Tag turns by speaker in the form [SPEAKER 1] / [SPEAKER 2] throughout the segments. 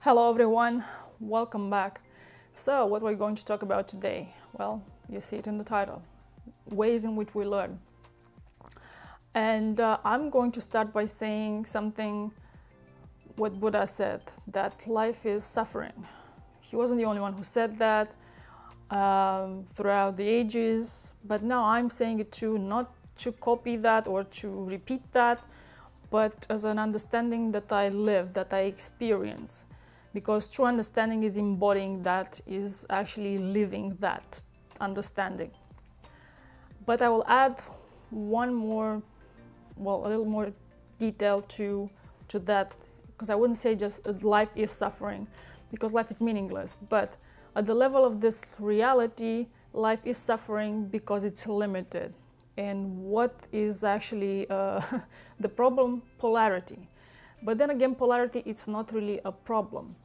[SPEAKER 1] Hello everyone, welcome back. So what we're going to talk about today? Well, you see it in the title, ways in which we learn. And I'm going to start by saying something what Buddha said, that life is suffering. He wasn't the only one who said that throughout the ages, but now I'm saying it too, not to copy that or to repeat that, but as an understanding that I live, that I experience. Because true understanding is embodying that, is actually living that understanding. But I will add one more, well, a little more detail to that, because I wouldn't say just life is suffering, because life is meaningless. But at the level of this reality, life is suffering because it's limited. And what is actually the problem? Polarity. But then again, polarity, it's not really a problem.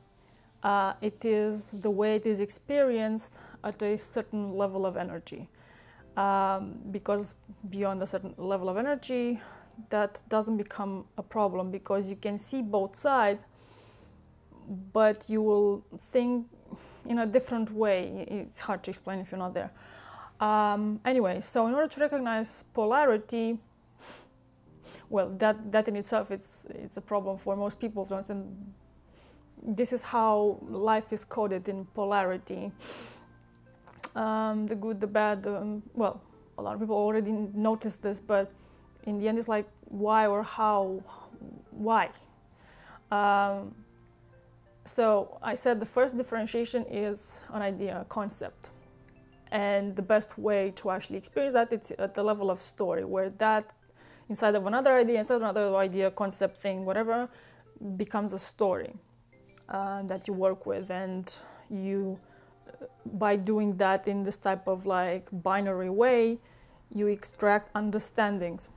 [SPEAKER 1] It is the way it is experienced at a certain level of energy. Because beyond a certain level of energy, that doesn't become a problem, because you can see both sides, but you will think in a different way. It's hard to explain if you're not there. Anyway, so in order to recognize polarity, well, that in itself, it's a problem for most people to understand. This is how life is coded in polarity. The good, the bad, well, a lot of people already noticed this, but in the end it's like, why or how, why? So I said the first differentiation is an idea, a concept. And the best way to actually experience that, it's at the level of story, where that inside of another idea, inside of another idea, concept, thing, whatever, becomes a story that you work with. And you, by doing that in this type of like binary way, you extract understandings.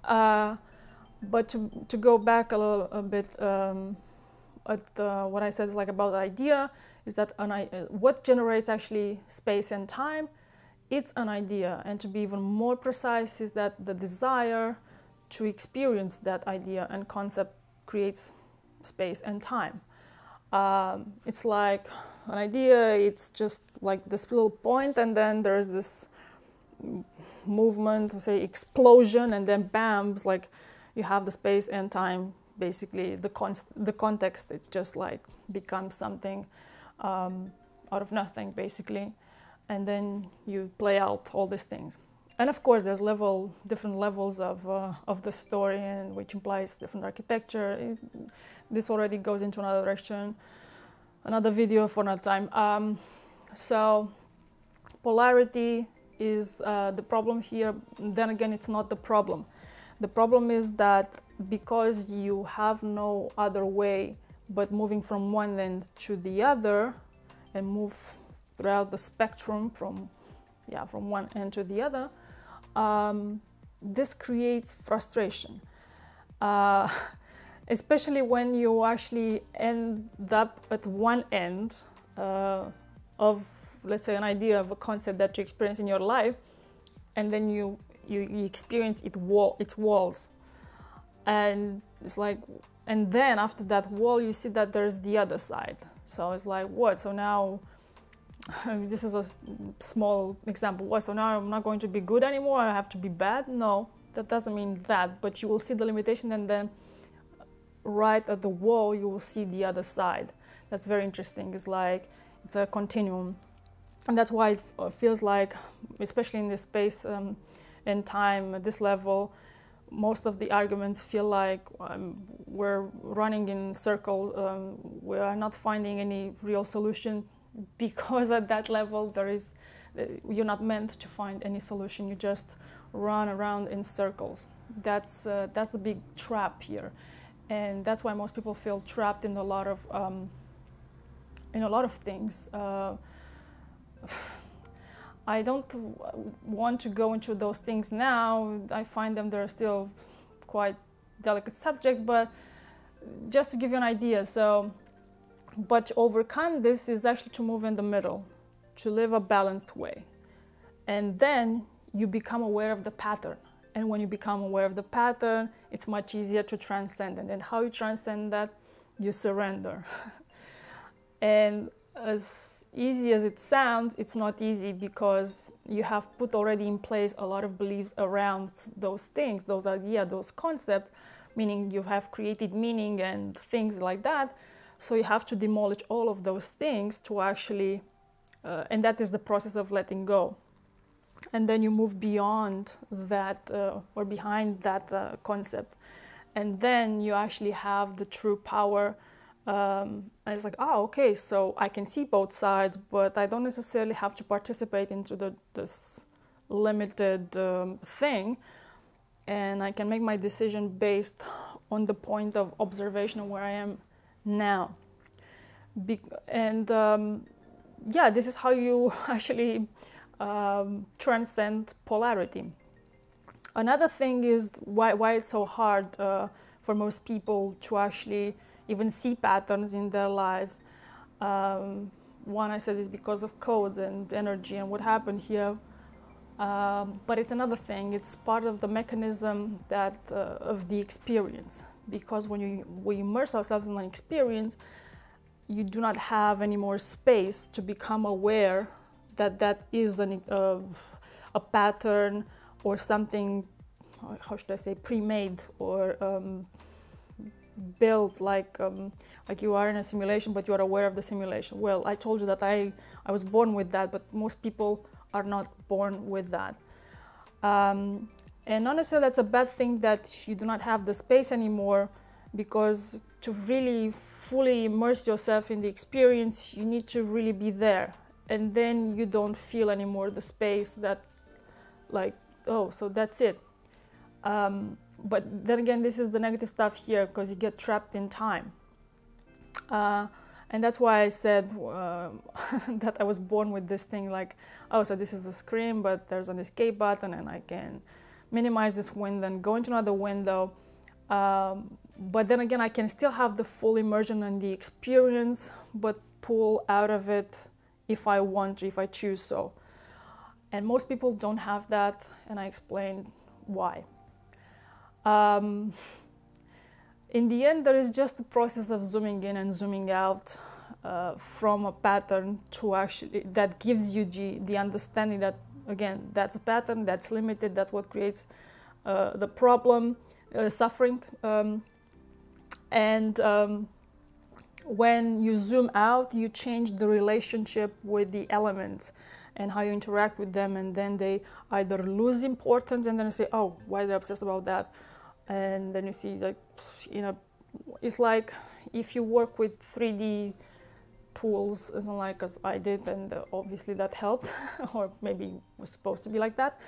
[SPEAKER 1] But to go back a bit at what I said is like about the idea, is that what generates actually space and time? It's an idea. And to be even more precise, is that the desire to experience that idea and concept creates space and time. It's like an idea, it's just like this little point, and then there's this movement, say explosion, and then bam, it's like you have the space and time. Basically the context, it just like becomes something out of nothing, basically, and then you play out all these things. And of course there's different levels of the story, and which implies different architecture. This already goes into another direction, another video for another time. So polarity is the problem here. Then again, it's not the problem. The problem is that because you have no other way but moving from one end to the other, and move throughout the spectrum from one end to the other, this creates frustration, especially when you actually end up at one end of, let's say, an idea of a concept that you experience in your life, and then you experience its walls, and it's like, and then after that wall you see that there's the other side. So it's like, what? So now this is a small example. What? So now I'm not going to be good anymore, I have to be bad? No, that doesn't mean that, but you will see the limitation, and then right at the wall you will see the other side. That's very interesting. It's like, it's a continuum, and that's why it feels like, especially in this space and time at this level, most of the arguments feel like we're running in circles. We are not finding any real solution, because at that level you're not meant to find any solution. You just run around in circles. That's the big trap here, and that's why most people feel trapped in a lot of things. I don't want to go into those things now. I find they're still quite delicate subjects, but just to give you an idea. So, but to overcome this is actually to move in the middle, to live a balanced way. And then you become aware of the pattern. And when you become aware of the pattern, it's much easier to transcend. And then how you transcend that? you surrender. And as easy as it sounds, it's not easy, because you have put already in place a lot of beliefs around those things, those ideas, those concepts, meaning you have created meaning and things like that. So you have to demolish all of those things to actually, and that is the process of letting go. And then you move beyond that or behind that concept. And then you actually have the true power. And it's like, oh, okay, so I can see both sides, but I don't necessarily have to participate into this limited thing. And I can make my decision based on the point of observation of where I am now. Yeah, this is how you actually transcend polarity. Another thing is why it's so hard for most people to actually even see patterns in their lives. One, I said, is because of codes and energy and what happened here. But it's another thing. It's part of the mechanism that of the experience. Because when we immerse ourselves in an experience, you do not have any more space to become aware that that is a pattern or something, how should I say, pre-made or built, like you are in a simulation, but you are aware of the simulation. Well, I told you that I was born with that, but most people are not born with that. And not necessarily that's a bad thing that you do not have the space anymore, because to really fully immerse yourself in the experience, you need to really be there. And then you don't feel anymore the space that, like, oh, so that's it. But then again, this is the negative stuff here, because you get trapped in time. And that's why I said that I was born with this thing, like, oh, so this is the screen, but there's an escape button, and I can minimize this window and go into another window. But then again, I can still have the full immersion in the experience, but pull out of it if I want to, if I choose so. And most people don't have that, and I explained why. In the end, there is just the process of zooming in and zooming out from a pattern to actually, that gives you the understanding that, again, that's a pattern, that's limited, that's what creates the problem, suffering. When you zoom out, you change the relationship with the elements and how you interact with them, and then they either lose importance, and then you say, oh, why are they obsessed about that? And then you see, like, you know, it's like if you work with 3D tools, isn't like as I did, and obviously that helped, or maybe it was supposed to be like that.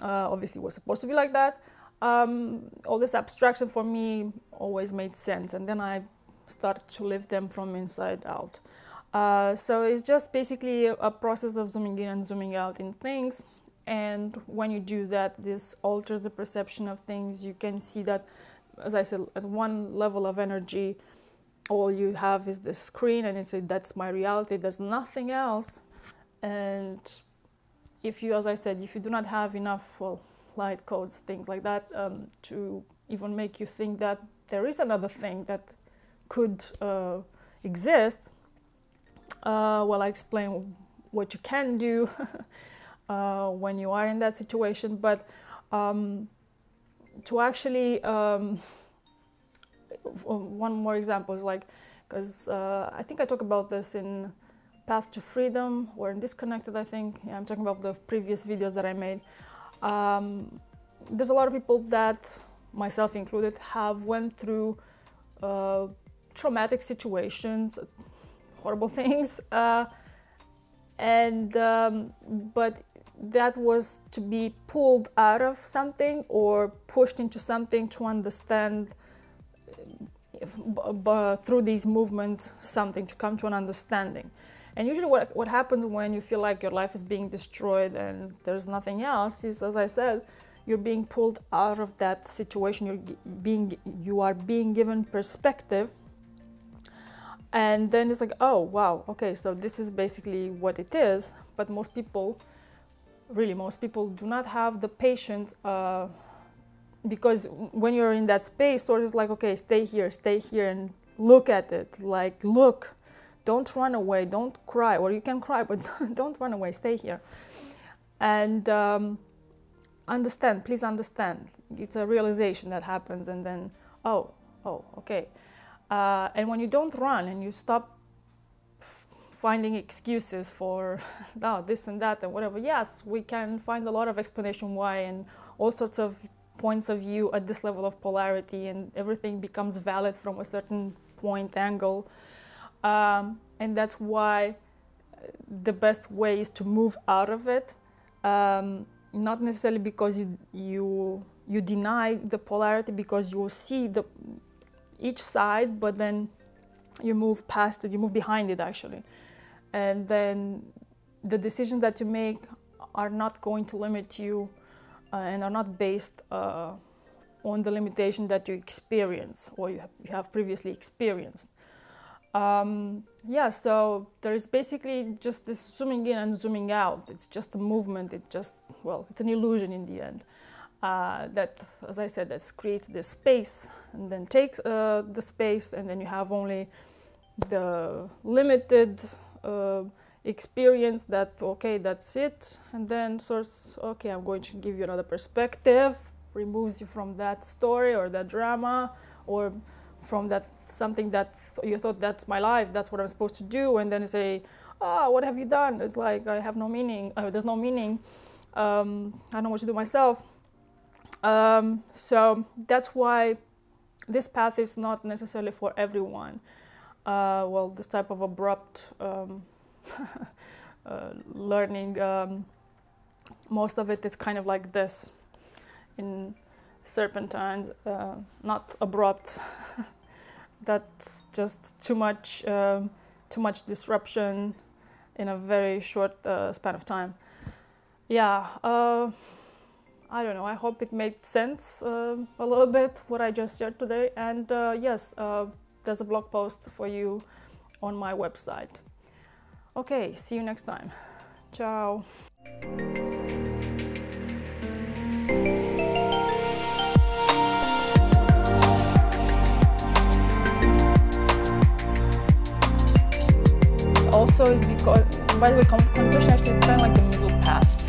[SPEAKER 1] Obviously it was supposed to be like that. All this abstraction for me always made sense, and then I started to live them from inside out. So it's just basically a process of zooming in and zooming out in things. And when you do that, this alters the perception of things. You can see that, as I said, at one level of energy, all you have is the screen, and you say, that's my reality, there's nothing else. And if you, as I said, if you do not have enough, well, light codes, things like that, to even make you think that there is another thing that could exist, well, I explain what you can do when you are in that situation. But to actually, one more example is like, because I think I talk about this in Path to Freedom or in Disconnected, I think. Yeah, I'm talking about the previous videos that I made. There's a lot of people that, myself included, have went through traumatic situations, horrible things, but that was to be pulled out of something or pushed into something to understand through these movements something, to come to an understanding. And usually what happens when you feel like your life is being destroyed and there's nothing else is, as I said, you're being pulled out of that situation. You are being given perspective. And then it's like, oh, wow, okay, so this is basically what it is. But most people, really most people, do not have the patience, because when you're in that space, sort of like, okay, stay here, and look at it, like, look, don't run away, don't cry, or you can cry, but don't run away, stay here. And understand, please understand. It's a realization that happens, and then, oh, okay. And when you don't run and you stop finding excuses for this and that and whatever, yes, we can find a lot of explanation why, and all sorts of points of view at this level of polarity, and everything becomes valid from a certain point angle. And that's why the best way is to move out of it, not necessarily because you deny the polarity, because you will see each side, but then you move past it, you move behind it actually. And then the decisions that you make are not going to limit you and are not based on the limitation that you experience or you have previously experienced. Yeah, so there is basically just this zooming in and zooming out. It's just a movement. It's an illusion in the end. That, as I said, that creates this space and then takes the space, and then you have only the limited experience that, okay, that's it, and then source, okay, I'm going to give you another perspective, removes you from that story or that drama, or from that something that you thought that's my life, that's what I'm supposed to do, and then you say, what have you done? It's like, I have no meaning, there's no meaning, I don't know what to do myself. So that's why this path is not necessarily for everyone. This type of abrupt learning, most of it is kind of like this in serpentine, not abrupt. That's just too much disruption in a very short span of time. Yeah, I don't know, I hope it made sense a little bit what I just shared today, and yes, there's a blog post for you on my website. Okay, see you next time. Ciao. Also is because, by the way, competition actually is kind of like the middle path.